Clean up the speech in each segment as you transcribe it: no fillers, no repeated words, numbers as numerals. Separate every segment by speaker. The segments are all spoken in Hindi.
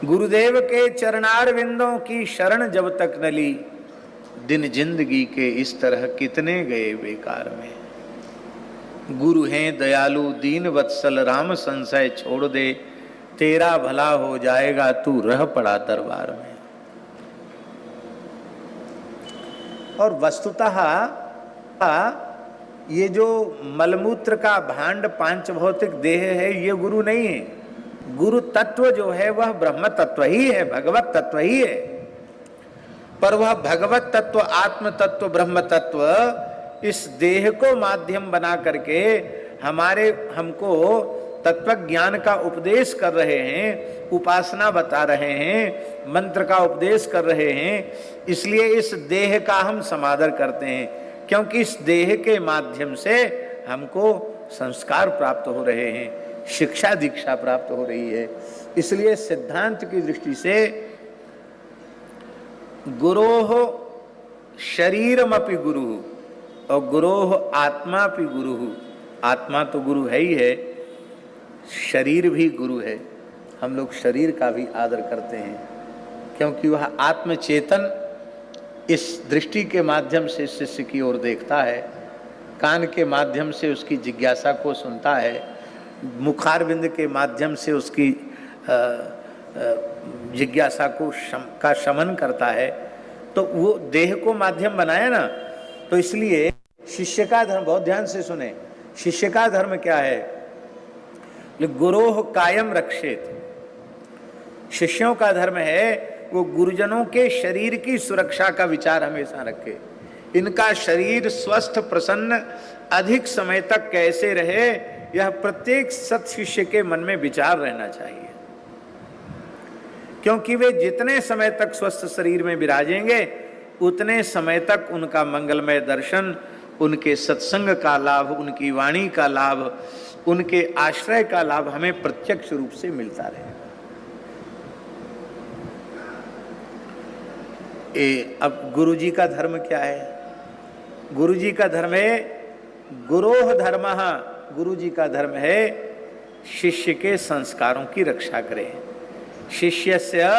Speaker 1: गुरुदेव के चरणार विंदों की शरण जब तक न ली, दिन जिंदगी के इस तरह कितने गए बेकार में। गुरु हैं दयालु दीन वत्सल राम संशय छोड़ दे, तेरा भला हो जाएगा तू रह पड़ा दरबार में। और वस्तुतः ये जो मलमूत्र का भांड पांच भौतिक देह है, ये गुरु नहीं है। गुरु तत्व जो है वह ब्रह्म तत्व ही है, भगवत तत्व ही है। पर वह भगवत तत्व, आत्म तत्व, ब्रह्म तत्व इस देह को माध्यम बना करके हमको तत्व ज्ञान का उपदेश कर रहे हैं, उपासना बता रहे हैं, मंत्र का उपदेश कर रहे हैं। इसलिए इस देह का हम समादर करते हैं, क्योंकि इस देह के माध्यम से हमको संस्कार प्राप्त हो रहे हैं, शिक्षा दीक्षा प्राप्त हो रही है। इसलिए सिद्धांत की दृष्टि से गुरोह शरीरमपि गुरु और गुरोह आत्मापि गुरु। आत्मा तो गुरु है ही है, शरीर भी गुरु है। हम लोग शरीर का भी आदर करते हैं, क्योंकि वह आत्मचेतन इस दृष्टि के माध्यम से शिष्य की ओर देखता है, कान के माध्यम से उसकी जिज्ञासा को सुनता है, मुखारविंद के माध्यम से उसकी जिज्ञासा का शमन करता है। तो वो देह को माध्यम बनाया ना, तो इसलिए शिष्य का धर्म, बहुत ध्यान से सुने, शिष्य का धर्म क्या है? गुरोह कायम रक्षेत। शिष्यों का धर्म है वो गुरुजनों के शरीर की सुरक्षा का विचार हमेशा रखे। इनका शरीर स्वस्थ प्रसन्न अधिक समय तक कैसे रहे, यह प्रत्येक सत शिष्य के मन में विचार रहना चाहिए। क्योंकि वे जितने समय तक स्वस्थ शरीर में विराजेंगे, उतने समय तक उनका मंगलमय दर्शन, उनके सत्संग का लाभ, उनकी वाणी का लाभ, उनके आश्रय का लाभ हमें प्रत्यक्ष रूप से मिलता रहे। अब गुरुजी का धर्म क्या है? गुरुजी का धर्म है गुरोह धर्मः। गुरुजी का धर्म है शिष्य के संस्कारों की रक्षा करें। शिष्यस्य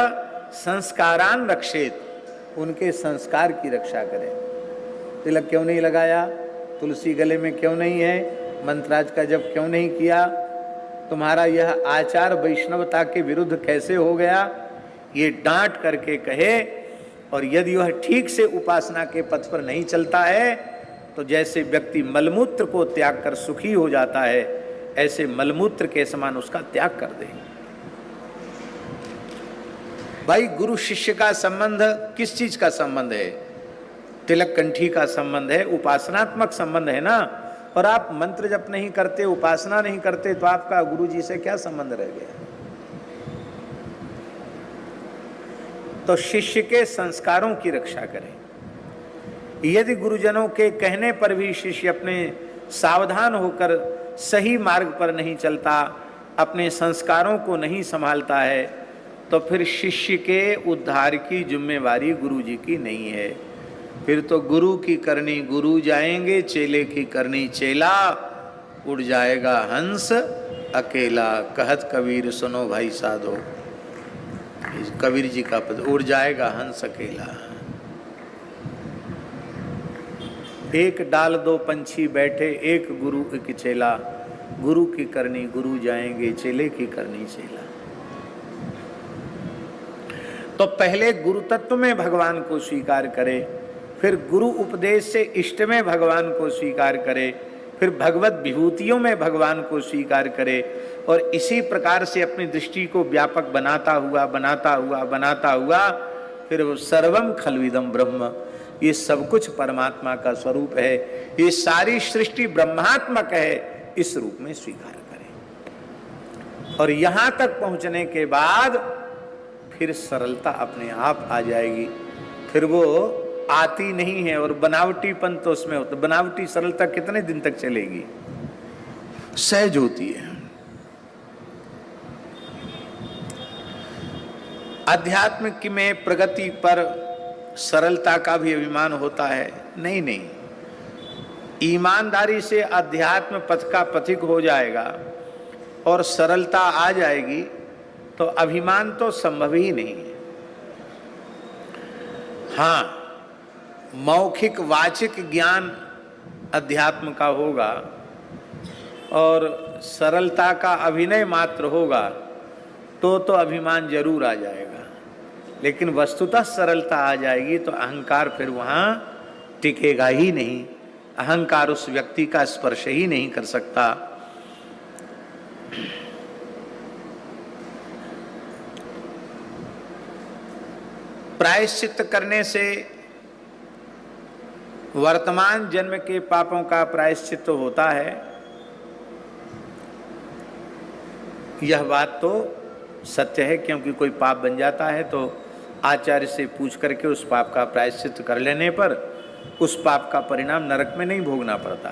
Speaker 1: संस्कारान रक्षेत, उनके संस्कार की रक्षा करें। तिलक क्यों नहीं लगाया? तुलसी गले में क्यों नहीं है? मंत्राज का जप क्यों नहीं किया? तुम्हारा यह आचार वैष्णवता के विरुद्ध कैसे हो गया? ये डांट करके कहे। और यदि वह ठीक से उपासना के पथ पर नहीं चलता है, तो जैसे व्यक्ति मलमूत्र को त्याग कर सुखी हो जाता है, ऐसे मलमूत्र के समान उसका त्याग कर दे। भाई, गुरु शिष्य का संबंध किस चीज का संबंध है? तिलक कंठी का संबंध है, उपासनात्मक संबंध है ना। और आप मंत्र जप नहीं करते, उपासना नहीं करते, तो आपका गुरु जी से क्या संबंध रह गया? तो शिष्य के संस्कारों की रक्षा करें। यदि गुरुजनों के कहने पर भी शिष्य अपने सावधान होकर सही मार्ग पर नहीं चलता, अपने संस्कारों को नहीं संभालता है, तो फिर शिष्य के उद्धार की जिम्मेवारी गुरु जी की नहीं है। फिर तो गुरु की करनी गुरु जाएंगे, चेले की करनी चेला, उड़ जाएगा हंस अकेला। कहत कबीर सुनो भाई साधो, कबीर जी का पद, उड़ जाएगा हंस अकेला। एक डाल दो पंछी बैठे, एक गुरु एक चेला। गुरु की करनी गुरु जाएंगे, चेले की करनी चेला। तो पहले गुरु तत्व में भगवान को स्वीकार करे, फिर गुरु उपदेश से इष्ट में भगवान को स्वीकार करे, फिर भगवत विभूतियों में भगवान को स्वीकार करे। और इसी प्रकार से अपनी दृष्टि को व्यापक बनाता हुआ फिर वो सर्वम खल्विदम ब्रह्म, ये सब कुछ परमात्मा का स्वरूप है, ये सारी सृष्टि ब्रह्मात्मक है, इस रूप में स्वीकार करें। और यहां तक पहुंचने के बाद फिर सरलता अपने आप आ जाएगी। फिर वो आती नहीं है, और बनावटीपन तो उसमें होता। बनावटी सरलता कितने दिन तक चलेगी? सहज होती है। अध्यात्म की में प्रगति पर सरलता का भी अभिमान होता है? नहीं नहीं, ईमानदारी से अध्यात्म पथ का पथिक हो जाएगा और सरलता आ जाएगी, तो अभिमान तो संभव ही नहीं है। हाँ, मौखिक वाचिक ज्ञान अध्यात्म का होगा और सरलता का अभिनय मात्र होगा तो अभिमान जरूर आ जाएगा, लेकिन वस्तुतः सरलता आ जाएगी तो अहंकार फिर वहां टिकेगा ही नहीं। अहंकार उस व्यक्ति का स्पर्श ही नहीं कर सकता। प्रायश्चित करने से वर्तमान जन्म के पापों का प्रायश्चित होता है, यह बात तो सत्य है, क्योंकि कोई पाप बन जाता है तो आचार्य से पूछ करके उस पाप का प्रायश्चित कर लेने पर उस पाप का परिणाम नरक में नहीं भोगना पड़ता।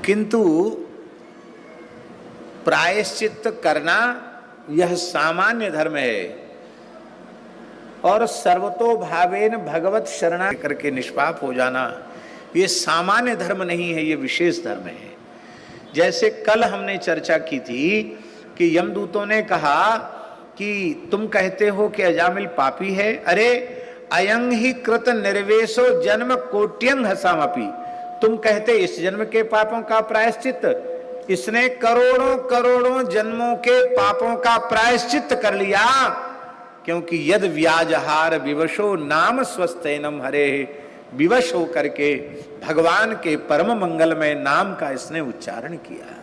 Speaker 1: किंतु प्रायश्चित करना यह सामान्य धर्म है और सर्वतो भावेन भगवत शरणा करके निष्पाप हो जाना ये सामान्य धर्म नहीं है, ये विशेष धर्म है। जैसे कल हमने चर्चा की थी कि यमदूतों ने कहा कि तुम कहते हो कि अजामिल पापी है, अरे अयंग ही कृत निर्वेशो जन्म कोट्यंग हसामपि, तुम कहते इस जन्म के पापों का प्रायश्चित, इसने करोड़ों करोड़ों जन्मों के पापों का प्रायश्चित कर लिया, क्योंकि यद व्याजहार विवशो नाम स्वस्थैनम हरे, विवश होकर के भगवान के परम मंगलमय नाम का इसने उच्चारण किया।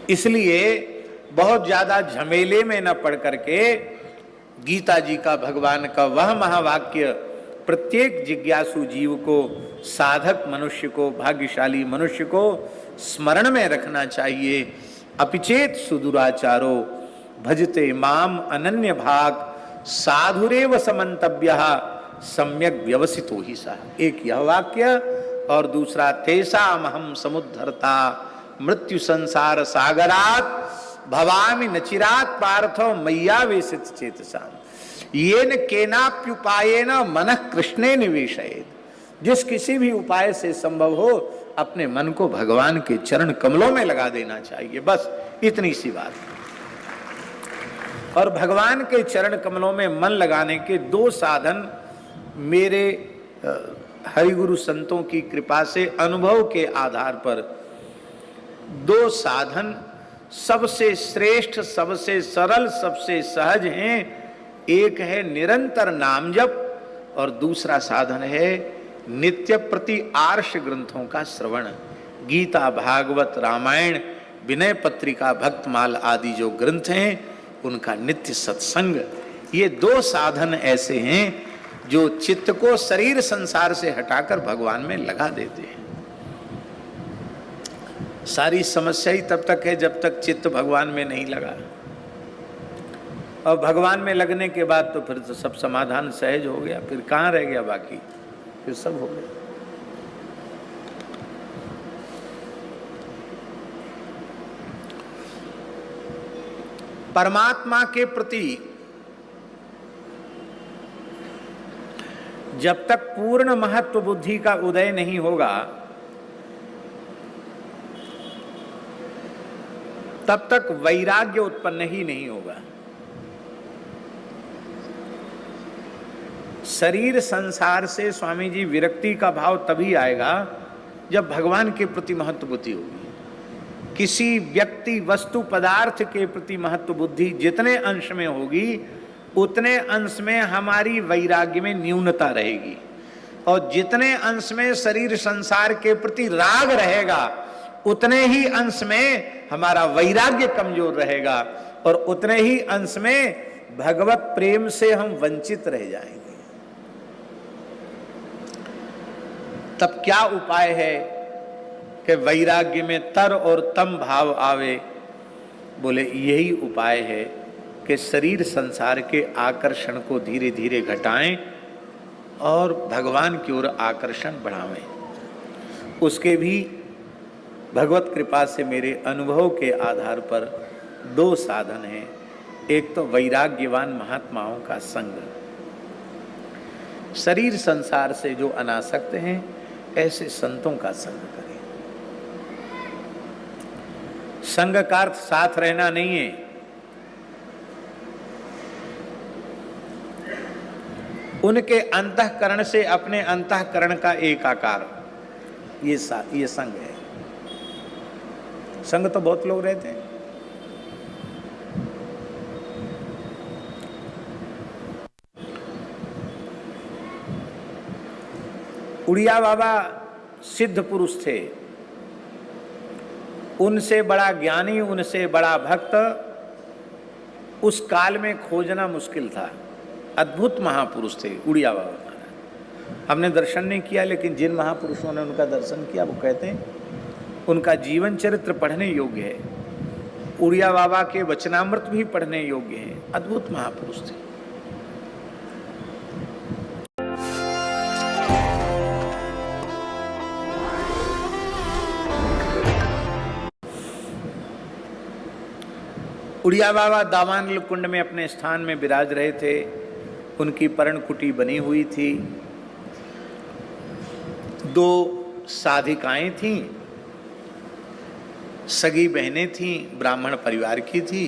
Speaker 1: इसलिए बहुत ज्यादा झमेले में न पड़ करके गीता जी का भगवान का वह महावाक्य प्रत्येक जिज्ञासु जीव को, साधक मनुष्य को, भाग्यशाली मनुष्य को स्मरण में रखना चाहिए। अपिचेत सुदुराचारो भजते माम अनन्य भाग साधुरेव समन्तव्यः सम्यक व्यवसितो ही सा। एक यह वाक्य और दूसरा तेषाम हम समुद्धरता मृत्यु संसार सागरात भवामि नचिरात पार्थो मय्यावेशित चेतसा येन केनाप्युपायेन मनः कृष्णे निवेशयेत्। जिस किसी भी उपाय से संभव हो अपने मन को भगवान के चरण कमलों में लगा देना चाहिए, बस इतनी सी बात। और भगवान के चरण कमलों में मन लगाने के दो साधन मेरे हरिगुरु संतों की कृपा से अनुभव के आधार पर दो साधन सबसे श्रेष्ठ, सबसे सरल, सबसे सहज हैं। एक है निरंतर नाम जप और दूसरा साधन है नित्य प्रति आर्ष ग्रंथों का श्रवण। गीता, भागवत, रामायण, विनय पत्रिका, भक्तमाल आदि जो ग्रंथ हैं उनका नित्य सत्संग। ये दो साधन ऐसे हैं जो चित्त को शरीर संसार से हटाकर भगवान में लगा देते हैं। सारी समस्या ही तब तक है जब तक चित्त भगवान में नहीं लगा, और भगवान में लगने के बाद तो फिर तो सब समाधान सहज हो गया, फिर कहाँ रह गया बाकी, फिर सब हो गया। परमात्मा के प्रति जब तक पूर्ण महत्व बुद्धि का उदय नहीं होगा तब तक वैराग्य उत्पन्न ही नहीं होगा। शरीर संसार से स्वामी जी विरक्ति का भाव तभी आएगा जब भगवान के प्रति महत्व बुद्धि होगी। किसी व्यक्ति, वस्तु, पदार्थ के प्रति महत्व बुद्धि जितने अंश में होगी उतने अंश में हमारी वैराग्य में न्यूनता रहेगी, और जितने अंश में शरीर संसार के प्रति राग रहेगा उतने ही अंश में हमारा वैराग्य कमजोर रहेगा, और उतने ही अंश में भगवत प्रेम से हम वंचित रह जाएंगे। तब क्या उपाय है कि वैराग्य में तर और तम भाव आवे? बोले यही उपाय है कि शरीर संसार के आकर्षण को धीरे धीरे घटाएं और भगवान की ओर आकर्षण बढ़ावें। उसके भी भगवत कृपा से मेरे अनुभव के आधार पर दो साधन हैं। एक तो वैराग्यवान महात्माओं का संग, शरीर संसार से जो अनासक्त हैं ऐसे संतों का संग करें। संग का अर्थ साथ रहना नहीं है। उनके अंतःकरण से अपने अंतःकरण का एक आकार, ये संग है। संग तो बहुत लोग रहते हैं। उड़िया बाबा सिद्ध पुरुष थे, उनसे बड़ा ज्ञानी, उनसे बड़ा भक्त उस काल में खोजना मुश्किल था। अद्भुत महापुरुष थे उड़िया बाबा महाराज। हमने दर्शन नहीं किया, लेकिन जिन महापुरुषों ने उनका दर्शन किया वो कहते हैं उनका जीवन चरित्र पढ़ने योग्य है। उड़िया बाबा के वचनामृत भी पढ़ने योग्य हैं। अद्भुत महापुरुष थे। उड़िया बाबा दावानल कुंड में अपने स्थान में विराज रहे थे। उनकी पर्ण कुटी बनी हुई थी। 2 साधिकाएं थीं, सगी बहनें थीं, ब्राह्मण परिवार की थी।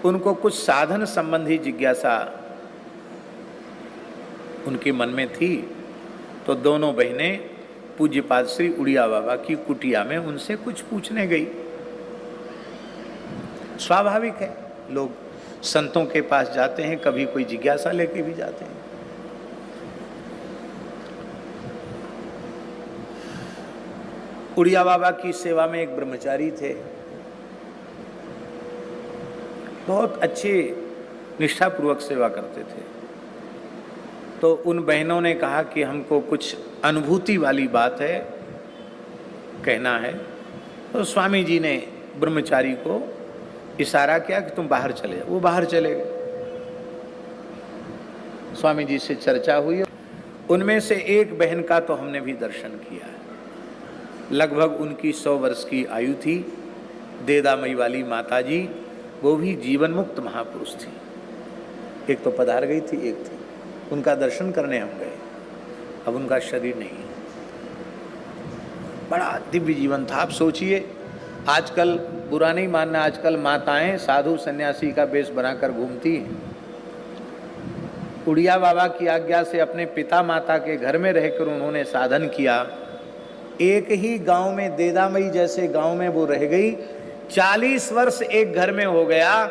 Speaker 1: उनको कुछ साधन संबंधी जिज्ञासा उनके मन में थी, तो दोनों बहनें पूज्यपाद श्री उड़िया बाबा की कुटिया में उनसे कुछ पूछने गई। स्वाभाविक है, लोग संतों के पास जाते हैं, कभी कोई जिज्ञासा लेके भी जाते हैं। उड़िया बाबा की सेवा में एक ब्रह्मचारी थे, बहुत अच्छे निष्ठापूर्वक सेवा करते थे। तो उन बहनों ने कहा कि हमको कुछ अनुभूति वाली बात है, कहना है। तो स्वामी जी ने ब्रह्मचारी को इशारा किया कि तुम बाहर चले जाओ। वो बाहर चले गए। स्वामी जी से चर्चा हुई। उनमें से एक बहन का तो हमने भी दर्शन किया है। लगभग उनकी 100 वर्ष की आयु थी। देदामई वाली माता जी, वो भी जीवन मुक्त महापुरुष थी। एक तो पधार गई थी, एक थी। उनका दर्शन करने हम गए। अब उनका शरीर नहीं है। बड़ा दिव्य जीवन था। आप सोचिए, आजकल बुरा नहीं मानना, आजकल माताएं साधु सन्यासी का वेश बनाकर घूमती हैं। उड़िया बाबा की आज्ञा से अपने पिता माता के घर में रहकर उन्होंने साधन किया। एक ही गांव में, देदामई जैसे गांव में वो रह गई। 40 वर्ष एक घर में हो गया।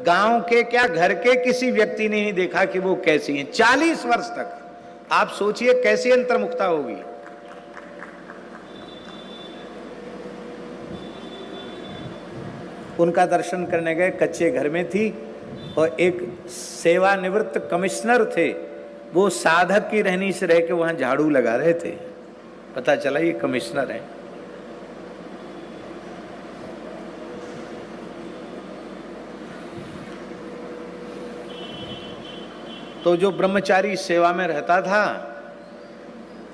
Speaker 1: गांव के क्या, घर के किसी व्यक्ति ने ही देखा कि वो कैसी हैं। 40 वर्ष तक। आप सोचिए कैसी अंतर्मुखता होगी। उनका दर्शन करने गए, कच्चे घर में थी। और एक सेवानिवृत्त कमिश्नर थे, वो साधक की रहनी से रह के वहां झाड़ू लगा रहे थे। पता चला ये कमिश्नर है। तो जो ब्रह्मचारी सेवा में रहता था,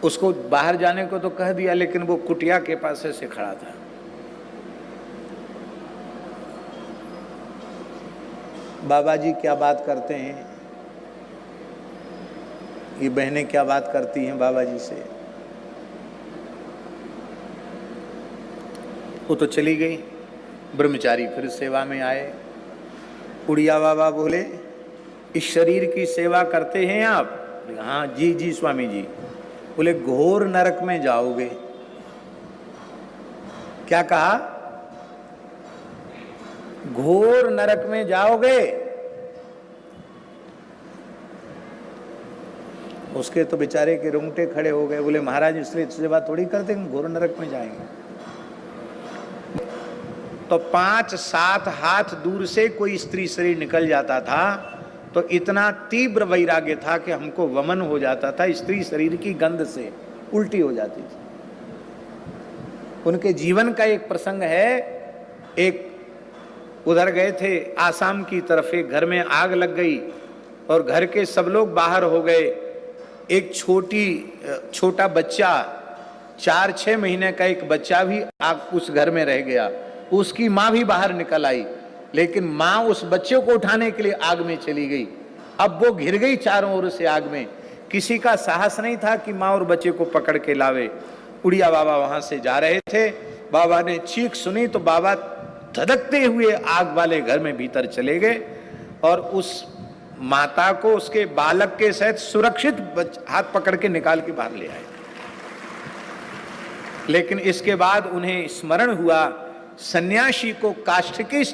Speaker 1: उसको बाहर जाने को तो कह दिया, लेकिन वो कुटिया के पास से खड़ा था। बाबा जी क्या बात करते हैं, ये बहनें क्या बात करती हैं बाबा जी से। वो तो चली गई। ब्रह्मचारी फिर सेवा में आए। उड़िया बाबा बोले, इस शरीर की सेवा करते हैं आप? हाँ जी जी स्वामी जी। बोले, घोर नरक में जाओगे। क्या कहा? घोर नरक में जाओगे। उसके तो बेचारे के रोंगटे खड़े हो गए। बोले, महाराज इसलिए सेवा थोड़ी करते, घोर नरक में जाएंगे। तो 5-7 हाथ दूर से कोई स्त्री शरीर निकल जाता था तो इतना तीव्र वैराग्य था कि हमको वमन हो जाता था। स्त्री शरीर की गंध से उल्टी हो जाती थी। उनके जीवन का एक प्रसंग है। एक उधर गए थे आसाम की तरफ, एक घर में आग लग गई और घर के सब लोग बाहर हो गए। एक छोटा बच्चा, 4-6 महीने का एक बच्चा भी आग उस घर में रह गया। उसकी माँ भी बाहर निकल आई, लेकिन माँ उस बच्चे को उठाने के लिए आग में चली गई। अब वो घिर गई चारों ओर से आग में। किसी का साहस नहीं था कि माँ और बच्चे को पकड़ के लावे। उड़िया बाबा वहां से जा रहे थे। बाबा ने चीख सुनी तो बाबा धधकते हुए आग वाले घर में भीतर चले गए और उस माता को उसके बालक के सहित सुरक्षित हाथ पकड़ के निकाल के बाहर ले आए। लेकिन इसके बाद उन्हें स्मरण हुआ सन्यासी को काष्ठ के